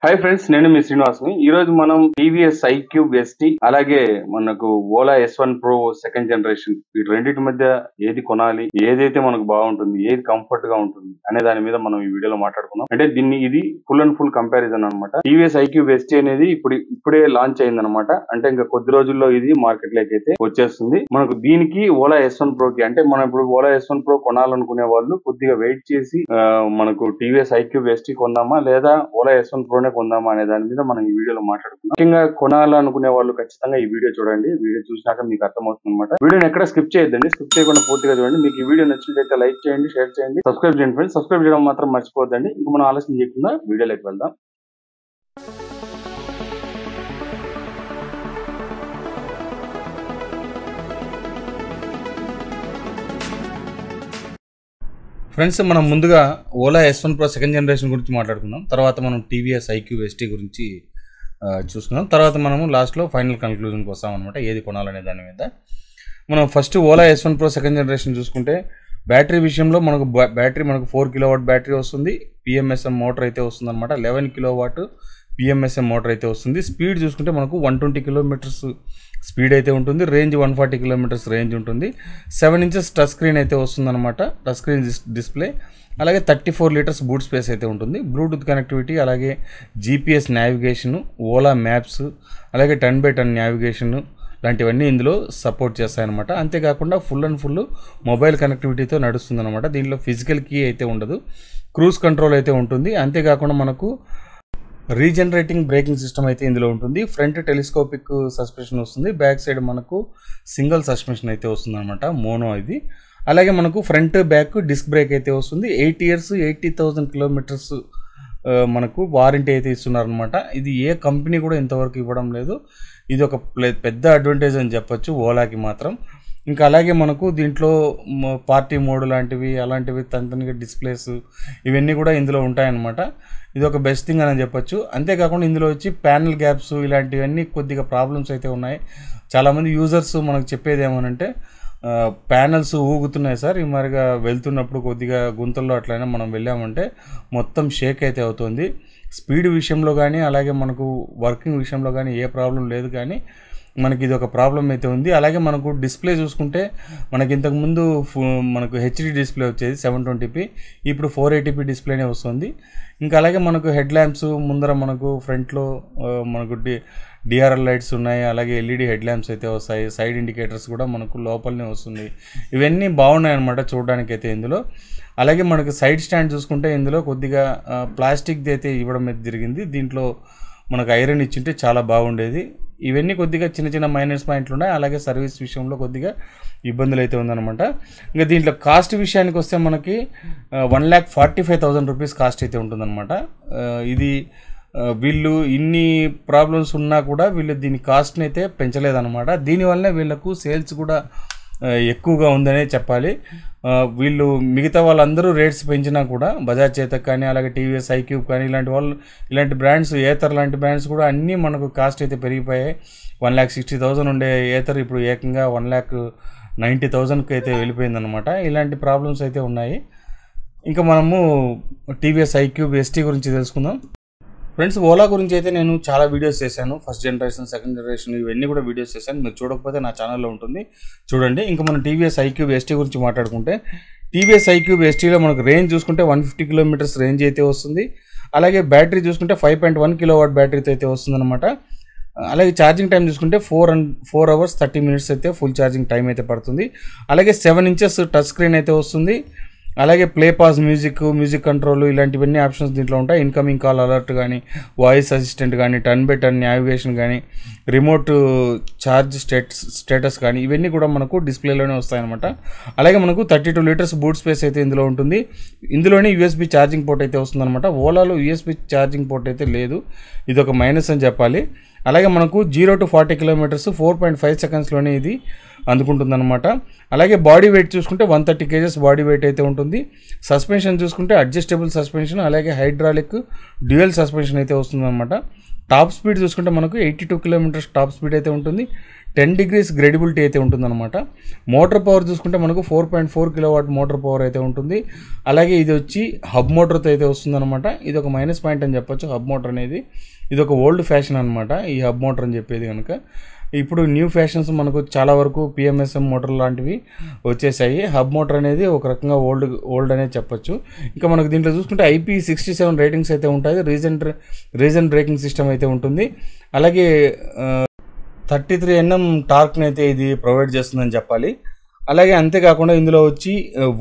Hi friends, నేను మీ శ్రీనివాస్ని. ఈ రోజు మనం టీవీఎస్ iQube ST అలాగే మనకు Ola S1 Pro second generation ఈ రెండింటి మధ్య ఏది కొనాలి, ఏదైతే మనకు బాగుంటుంది, ఏది కంఫర్ట్ గా ఉంటుంది అనే దాని మీద మనం ఈ వీడియోలో మాట్లాడుకుందాం. అంటే ఇది ఫుల్ అండ్ ఫుల్ కంపారిజన్ అనమాట. టీవీఎస్ iQube ST అనేది ఇప్పుడే లాంచ్ అయింది అనమాట. అంటే ఇంకా కొద్ది రోజుల్లో ఇది మార్కెట్ లోకి అయితే వచ్చేస్తుంది. మనకు దీనికి ఓలా S1 Pro కి అంటే మనం ఇప్పుడు ఓలా S1 Pro కొనాలనుకునే వాళ్ళు కొద్దిగా వెయిట్ చేసి మనకు టీవీఎస్ iQube ST కొందామా లేదా ఓలా S1 Pro కొందామా అనే దాని మీద మనం ఈ వీడియోలో మాట్లాడుకుందాం. ముఖ్యంగా కొనాలనుకునే వాళ్ళు ఖచ్చితంగా ఈ వీడియో చూడండి. వీడియో చూసినాక మీకు అర్థమవుతుంది అనమాట. వీడియోని ఎక్కడ స్కిప్ చేయొద్దండి. స్కిప్ చేయకుండా పూర్తిగా చూడండి. మీకు ఈ వీడియో నచ్చినట్లయితే లైక్ చేయండి, షేర్ చేయండి, సబ్స్క్రైబ్ చేయండి ఫ్రెండ్స్. సబ్స్క్రైబ్ చేయడం మాత్రం మర్చిపోద్దండి. ఇంక మనం ఆలస్యం చేయకుండా వీడియోలోకి వెళ్దాం. ఫ్రెండ్స్, మనం ముందుగా Ola S1 Pro second generation గురించి మాట్లాడుకుందాం. తర్వాత మనం టీవీఎస్ iQube ST గురించి చూసుకుందాం. తర్వాత మనము లాస్ట్లో ఫైనల్ కన్క్లూజన్కి వస్తాం అనమాట, ఏది కొనాలనే దాని మీద. మనం first Ola S1 Pro second generation చూసుకుంటే బ్యాటరీ విషయంలో బ్యాటరీ మనకు 4 kW బ్యాటరీ వస్తుంది. PMSM మోటార్ అయితే వస్తుంది అనమాట. 11 kW PMSM మోటార్ అయితే వస్తుంది. స్పీడ్ చూసుకుంటే మనకు 120 km స్పీడ్ అయితే ఉంటుంది. రేంజ్ 140 km రేంజ్ ఉంటుంది. 7 inches టచ్ స్క్రీన్ అయితే వస్తుంది అనమాట. Touch screen display. అలాగే 34 లీటర్స్ బూట్ స్పేస్ అయితే ఉంటుంది. బ్లూటూత్ కనెక్టివిటీ, అలాగే GPS నావిగేషను, ఓలా మ్యాప్స్, అలాగే 10x10 నావిగేషను లాంటివన్నీ ఇందులో సపోర్ట్ చేస్తాయన్నమాట. అంతేకాకుండా ఫుల్ అండ్ ఫుల్ మొబైల్ కనెక్టివిటీతో నడుస్తుంది అనమాట. దీనిలో ఫిజికల్ కీ అయితే ఉండదు, క్రూజ్ కంట్రోల్ అయితే ఉంటుంది. అంతేకాకుండా మనకు రీజనరేటింగ్ బ్రేకింగ్ సిస్టమ్ అయితే ఇందులో ఉంటుంది. ఫ్రంట్ టెలిస్కోపిక్ సస్పెన్షన్ వస్తుంది. బ్యాక్ సైడ్ మనకు సింగిల్ సస్పెన్షన్ అయితే వస్తుంది అనమాట, మోనో ఇది. అలాగే మనకు ఫ్రంట్ బ్యాక్ డిస్క్ బ్రేక్ అయితే వస్తుంది. 8 years 80,000 kilometers మనకు వారంటీ అయితే ఇస్తున్నారనమాట. ఇది ఏ కంపెనీ కూడా ఇంతవరకు ఇవ్వడం లేదు. ఇది ఒక పెద్ద అడ్వాంటేజ్ అని చెప్పొచ్చు ఓలాకి మాత్రం. ఇంకా అలాగే మనకు దీంట్లో పార్టీ మోడ్ లాంటివి అలాంటివి తనతనిగా డిస్ప్లేస్ ఇవన్నీ కూడా ఇందులో ఉంటాయన్నమాట. ఇది ఒక బెస్ట్ థింగ్ అని చెప్పొచ్చు. అంతేకాకుండా ఇందులో వచ్చి ప్యానల్ గ్యాప్స్ ఇలాంటివన్నీ కొద్దిగా ప్రాబ్లమ్స్ అయితే ఉన్నాయి. చాలామంది యూజర్స్ మనకు చెప్పేది ఏమనంటే ప్యానల్స్ ఊగుతున్నాయి సార్, ఈ మరిగా వెళ్తున్నప్పుడు కొద్దిగా గుంతల్లో అట్లయినా మనం వెళ్ళామంటే మొత్తం షేక్ అయితే అవుతుంది. స్పీడ్ విషయంలో కానీ అలాగే మనకు వర్కింగ్ విషయంలో కానీ ఏ ప్రాబ్లం లేదు, కానీ మనకి ఇది ఒక ప్రాబ్లం అయితే ఉంది. అలాగే మనకు డిస్ప్లే చూసుకుంటే మనకి ఇంతకుముందు మనకు HD డిస్ప్లే వచ్చేది 720p, ఇప్పుడు 480p డిస్ప్లేనే వస్తుంది. ఇంకా అలాగే మనకు హెడ్ ల్యాంప్స్ ముందర మనకు ఫ్రంట్లో మనకు DRL లైట్స్ ఉన్నాయి. అలాగే LED హెడ్ ల్యాంప్స్ అయితే వస్తాయి. సైడ్ ఇండికేటర్స్ కూడా మనకు లోపలనే వస్తుంది. ఇవన్నీ బాగున్నాయి అనమాట చూడడానికి అయితే ఇందులో. అలాగే మనకు సైడ్ స్టాండ్ చూసుకుంటే ఇందులో కొద్దిగా ప్లాస్టిక్ది అయితే ఇవ్వడం అయితే జరిగింది. దీంట్లో మనకు ఐరన్ ఇచ్చింటే చాలా బాగుండేది. ఇవన్నీ కొద్దిగా చిన్న చిన్న మైనస్ పాయింట్లు ఉన్నాయి. అలాగే సర్వీస్ విషయంలో కొద్దిగా ఇబ్బందులు అయితే ఉందన్నమాట. ఇంకా దీంట్లో కాస్ట్ విషయానికి వస్తే మనకి 1,45,000 రూపీస్ కాస్ట్ అయితే ఉంటుందన్నమాట. ఇది వీళ్ళు ఇన్ని ప్రాబ్లమ్స్ ఉన్నా కూడా వీళ్ళు దీని కాస్ట్ని అయితే పెంచలేదన్నమాట. దీనివల్లనే వీళ్ళకు సేల్స్ కూడా ఎక్కువగా ఉందనే చెప్పాలి. వీళ్ళు మిగతా వాళ్ళందరూ రేట్స్ పెంచినా కూడా బజాజ్ చేతక్ కానీ అలాగే టీవీఎస్ iQube కానీ ఇలాంటి బ్రాండ్స్, ఏతర్ లాంటి బ్రాండ్స్ కూడా అన్నీ మనకు కాస్ట్ అయితే పెరిగిపోయాయి. 1,60,000 ఉండే ఏతర్ ఇప్పుడు ఏకంగా 1,90,000కి అయితే వెళ్ళిపోయిందనమాట. ఇలాంటి ప్రాబ్లమ్స్ అయితే ఉన్నాయి. ఇంకా మనము టీవీఎస్ iQube ST guరించి తెలుసుకుందాం. ఫ్రెండ్స్, ఓలా గురించి అయితే నేను చాలా వీడియోస్ చేశాను. ఫస్ట్ జనరేషన్, సెకండ్ జనరేషన్ ఇవన్నీ కూడా వీడియోస్ చేశాను. మీరు చూడకపోతే నా ఛానల్లో ఉంటుంది, చూడండి. ఇంకా మనం టీవీఎస్ iQube ST గురించి మాట్లాడుకుంటే టీవీఎస్ iQube STలో మనకు రేంజ్ చూసుకుంటే 150 km రేంజ్ అయితే వస్తుంది. అలాగే బ్యాటరీ చూసుకుంటే 5.1 kW బ్యాటరీతో అయితే వస్తుంది అనమాట. అలాగే ఛార్జింగ్ టైం చూసుకుంటే 4 hours 30 minutes అయితే ఫుల్ ఛార్జింగ్ టైం అయితే పడుతుంది. అలాగే 7 inches టచ్ స్క్రీన్ అయితే వస్తుంది. అలాగే ప్లే పాజ్ మ్యూజిక్ కంట్రోల్ ఇలాంటివన్నీ ఆప్షన్స్ దీంట్లో ఉంటాయి. ఇన్కమింగ్ కాల్ అలర్ట్ కానీ, వాయిస్ అసిస్టెంట్ కానీ, 10x10 నావిగేషన్ కానీ, రిమోట్ ఛార్జ్ స్టేటస్ కానీ ఇవన్నీ కూడా మనకు డిస్ప్లేలోనే వస్తాయన్నమాట. అలాగే మనకు 32 లీటర్స్ బూట్ స్పేస్ అయితే ఇందులో ఉంటుంది. ఇందులోనే USB ఛార్జింగ్ పోర్ట్ అయితే వస్తుందన్నమాట. ఓలాలో USB ఛార్జింగ్ పోర్ట్ అయితే లేదు, ఇది ఒక మైనస్ అని చెప్పాలి. అలాగే మనకు 0 to 40 kilometers 4.5 secondsలోనే ఇది అందుకుంటుందన్నమాట. అలాగే బాడీ వెయిట్ చూసుకుంటే 130 kgs బాడీ వెయిట్ అయితే ఉంటుంది. సస్పెన్షన్ చూసుకుంటే అడ్జస్టబుల్ సస్పెన్షన్, అలాగే హైడ్రాలిక్ డ్యూయల్ సస్పెన్షన్ అయితే వస్తుందన్నమాట. టాప్ స్పీడ్ చూసుకుంటే మనకు 82 కిలోమీటర్స్ టాప్ స్పీడ్ అయితే ఉంటుంది. 10 degrees గ్రేడబిలిటీ అయితే ఉంటుందన్నమాట. మోటార్ పవర్ చూసుకుంటే మనకు 4.4 కిలోవాట్ మోటార్ పవర్ అయితే ఉంటుంది. అలాగే ఇది వచ్చి హబ్ మోటార్తో అయితే వస్తుందన్నమాట. ఇది ఒక మైనస్ పాయింట్ అని చెప్పొచ్చు. హబ్ మోటార్ అనేది ఇది ఒక ఓల్డ్ ఫ్యాషన్ అనమాట, ఈ హబ్ మోటార్ అని చెప్పేది కనుక. ఇప్పుడు న్యూ ఫ్యాషన్స్ మనకు చాలా వరకు పిఎంఎస్ఎం మోటార్ లాంటివి వచ్చేసాయి. హబ్ మోటార్ అనేది ఒక రకంగా ఓల్డ్ అనేది చెప్పొచ్చు. ఇంకా మనకు దీంట్లో చూసుకుంటే IP67 రేటింగ్స్ అయితే ఉంటాయి. రీజన్ బ్రేకింగ్ సిస్టమ్ అయితే ఉంటుంది. అలాగే 33 Nm టార్క్ని అయితే ఇది ప్రొవైడ్ చేస్తుందని చెప్పాలి. అలాగే అంతేకాకుండా ఇందులో వచ్చి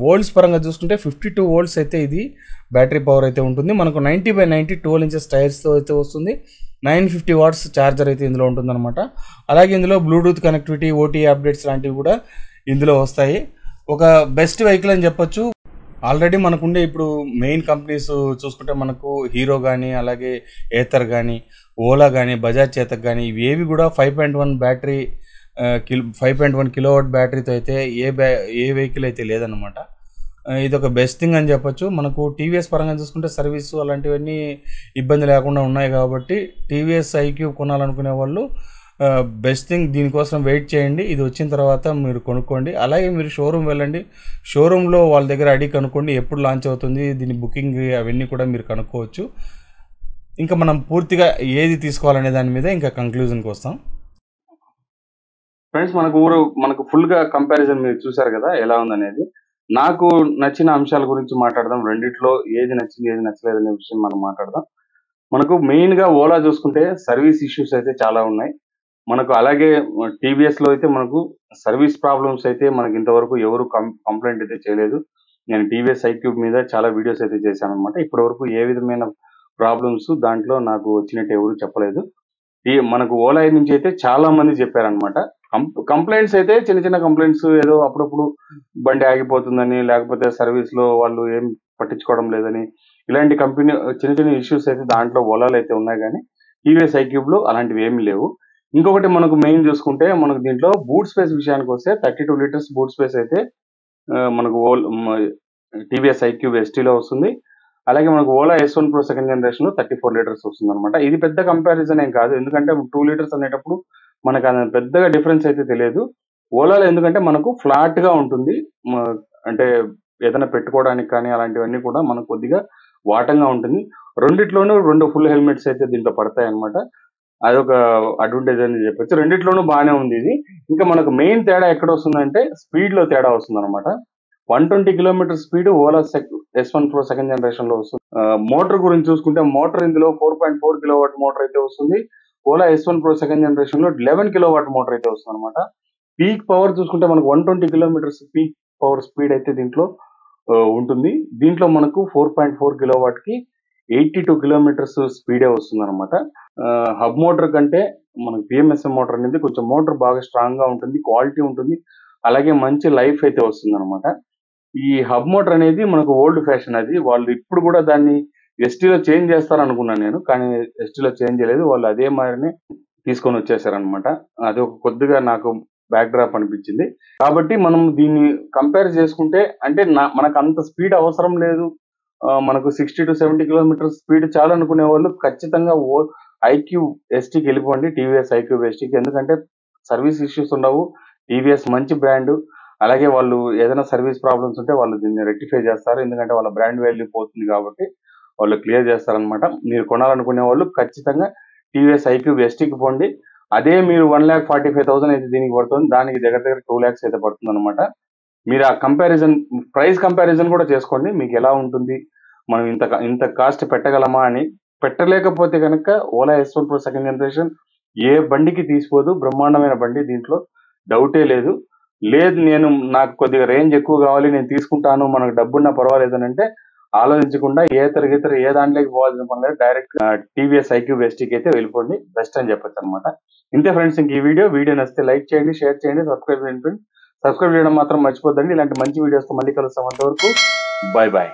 వోల్ట్స్ పరంగా చూసుకుంటే 52 volts అయితే ఇది బ్యాటరీ పవర్ అయితే ఉంటుంది. మనకు 90/90 12 inches టైర్స్తో అయితే వస్తుంది. 950 watts ఛార్జర్ అయితే ఇందులో ఉంటుందన్నమాట. అలాగే ఇందులో బ్లూటూత్ కనెక్టివిటీ, OTA అప్డేట్స్ లాంటివి కూడా ఇందులో వస్తాయి. ఒక బెస్ట్ వెహికల్ అని చెప్పొచ్చు. ఆల్రెడీ మనకుండే ఇప్పుడు మెయిన్ కంపెనీస్ చూసుకుంటే మనకు హీరో కానీ, అలాగే ఏథర్ కానీ, ఓలా కానీ, బజాజ్ చేతక్ కానీ ఇవేవి కూడా 5.1 బ్యాటరీ 5.1 కిలోవాట్ బ్యాటరీతో అయితే ఏ వెహికల్ అయితే లేదన్నమాట. ఇది ఒక బెస్ట్ థింగ్ అని చెప్పొచ్చు. మనకు టీవీఎస్ పరంగా చూసుకుంటే సర్వీసు అలాంటివన్నీ ఇబ్బంది లేకుండా ఉన్నాయి కాబట్టి టీవీఎస్ ఐక్యూ కొనాలనుకునే వాళ్ళు బెస్ట్ థింగ్, దీనికోసం వెయిట్ చేయండి. ఇది వచ్చిన తర్వాత మీరు కొనుక్కోండి. అలాగే మీరు షోరూమ్ వెళ్ళండి, షోరూంలో వాళ్ళ దగ్గర అడిగి కనుక్కోండి ఎప్పుడు లాంచ్ అవుతుంది, దీని బుకింగ్ అవన్నీ కూడా మీరు కనుక్కోవచ్చు. ఇంకా మనం పూర్తిగా ఏది తీసుకోవాలనే దాని మీద ఇంకా కంక్లూజన్కి వస్తాం. ఫ్రెండ్స్, మనకు ఫుల్గా కంపారిజన్ మీరు చూసారు కదా ఎలా ఉందనేది. నాకు నచ్చిన అంశాల గురించి మాట్లాడదాం. రెండిట్లో ఏది నచ్చింది ఏది నచ్చలేదు అనే విషయం మనం మాట్లాడదాం. మనకు మెయిన్గా ఓలా చూసుకుంటే సర్వీస్ ఇష్యూస్ అయితే చాలా ఉన్నాయి మనకు. అలాగే టీవీఎస్లో అయితే మనకు సర్వీస్ ప్రాబ్లమ్స్ అయితే మనకి ఇంతవరకు ఎవరు కంప్లైంట్ అయితే చేయలేదు. నేను టీవీఎస్ ఐక్యూబ్ మీద చాలా వీడియోస్ అయితే చేశాను అనమాట. ఇప్పటి వరకు ఏ విధమైన ప్రాబ్లమ్స్ దాంట్లో నాకు వచ్చినట్టు ఎవరు చెప్పలేదు. మనకు ఓలా నుంచి అయితే చాలా మంది చెప్పారనమాట. కంప్లైంట్స్ అయితే చిన్న చిన్న కంప్లైంట్స్, ఏదో అప్పుడప్పుడు బండి ఆగిపోతుందని, లేకపోతే సర్వీస్ లో వాళ్ళు ఏం పట్టించుకోవడం లేదని, ఇలాంటి కంపెనీ చిన్న చిన్న ఇష్యూస్ అయితే దాంట్లో ఓలాలు అయితే ఉన్నాయి. కానీ టీవీఎస్ ఐక్యూబ్ లో అలాంటివి ఏమి లేవు. ఇంకొకటి మనకు మెయిన్ చూసుకుంటే మనకు దీంట్లో బూట్ స్పేస్ విషయానికి వస్తే 32 liters బూట్ స్పేస్ అయితే మనకు టీవీఎస్ ఐక్యూబ్ ఎస్టీలో వస్తుంది. అలాగే మనకు Ola S1 Pro second generation లో 34 liters వస్తుంది అనమాట. ఇది పెద్ద కంపారిజన్ ఏం కాదు, ఎందుకంటే 2 liters అనేటప్పుడు మనకు అది పెద్దగా డిఫరెన్స్ అయితే తెలియదు. ఓలాలో ఎందుకంటే మనకు ఫ్లాట్ గా ఉంటుంది, అంటే ఏదైనా పెట్టుకోవడానికి కానీ అలాంటివన్నీ కూడా మనకు కొద్దిగా వాటంగా ఉంటుంది. రెండిట్లోనూ 2 full హెల్మెట్స్ అయితే దీంట్లో పడతాయి అనమాట. అదొక అడ్వాంటేజ్ అని చెప్పొచ్చు. రెండిట్లోనూ బాగానే ఉంది ఇది. ఇంకా మనకు మెయిన్ తేడా ఎక్కడ వస్తుందంటే స్పీడ్ లో తేడా వస్తుంది అనమాట. 120 kilometers speed Ola S1 Pro second generation లో వస్తుంది. మోటార్ గురించి చూసుకుంటే మోటార్ ఇందులో 4.4 kilowatt మోటార్ అయితే వస్తుంది. Ola S1 Pro second generation లో 11 kilowatt మోటార్ అయితే వస్తుంది అనమాట. పీక్ పవర్ చూసుకుంటే మనకు 120 kilometers పీక్ పవర్ స్పీడ్ అయితే దీంట్లో ఉంటుంది. దీంట్లో మనకు 4.4 kilowatt కి 82 kilometers స్పీడే వస్తుంది అనమాట. హబ్ మోటార్ కంటే మనకు పిఎంఎస్ఎం మోటార్ అనేది కొంచెం మోటార్ బాగా స్ట్రాంగ్ గా ఉంటుంది, క్వాలిటీ ఉంటుంది, అలాగే మంచి లైఫ్ అయితే వస్తుంది అనమాట. ఈ హబ్ మోటార్ అనేది మనకు ఓల్డ్ ఫ్యాషన్. అది వాళ్ళు ఇప్పుడు కూడా దాన్ని ఎస్టీలో చేంజ్ చేస్తారనుకున్నాను నేను, కానీ ఎస్టీలో చేంజ్ చేయలేదు. వాళ్ళు అదే మాదిరిని తీసుకొని వచ్చేసారనమాట. అది ఒక కొద్దిగా నాకు బ్యాక్ డ్రాప్ అనిపించింది. కాబట్టి మనం దీన్ని కంపేర్ చేసుకుంటే అంటే మనకు అంత స్పీడ్ అవసరం లేదు, మనకు 60 to 70 kilometers స్పీడ్ చాలు అనుకునే వాళ్ళు ఖచ్చితంగా ఐక్యూ ఎస్టీకి వెళ్ళిపోండి, టీవీఎస్ ఐక్యూ ఎస్టీకి. ఎందుకంటే సర్వీస్ ఇష్యూస్ ఉండవు, టీవీఎస్ మంచి బ్రాండ్. అలాగే వాళ్ళు ఏదైనా సర్వీస్ ప్రాబ్లమ్స్ ఉంటే వాళ్ళు దీన్ని రెక్టిఫై చేస్తారు, ఎందుకంటే వాళ్ళ బ్రాండ్ వాల్యూ పోతుంది కాబట్టి వాళ్ళు క్లియర్ చేస్తారనమాట. మీరు కొనాలనుకునే వాళ్ళు ఖచ్చితంగా టీవీఎస్ ఐక్యూబ్ ఎస్టీకి పోండి. అదే మీరు 1,45,000 అయితే దీనికి పడుతుంది, దానికి దగ్గర 2 lakhs అయితే పడుతుంది అనమాట. మీరు ఆ ప్రైస్ కంపారిజన్ కూడా చేసుకోండి, మీకు ఎలా ఉంటుంది, మనం ఇంత కాస్ట్ పెట్టగలమా అని. పెట్టలేకపోతే కనుక Ola S1 Pro second generation ఏ బండికి తీసిపోదు, బ్రహ్మాండమైన బండి, దీంట్లో డౌటే లేదు. నాకు కొద్దిగా రేంజ్ ఎక్కువ కావాలి, నేను తీసుకుంటాను, మనకు డబ్బున్నా పర్వాలేదు అని అంటే ఆలోచించకుండా ఏ దాంట్లోకి పోవాల్సిన పని లేదు, డైరెక్ట్ టీవీఎస్ ఐక్యూబ్ ఎస్టీకి అయితే వెళ్ళిపోండి, బెస్ట్ అని చెప్పొచ్చు అనమాట. ఇంతే ఫ్రెండ్స్, ఇంక ఈ వీడియో నచ్చితే లైక్ చేయండి, షేర్ చేయండి, సబ్స్క్రైబ్ చేయండి. సబ్స్క్రైబ్ చేయడం మాత్రం మర్చిపోద్దండి. ఇలాంటి మంచి వీడియోస్తో మళ్ళీ కలుస్తాం. అంతవరకు బాయ్ బాయ్.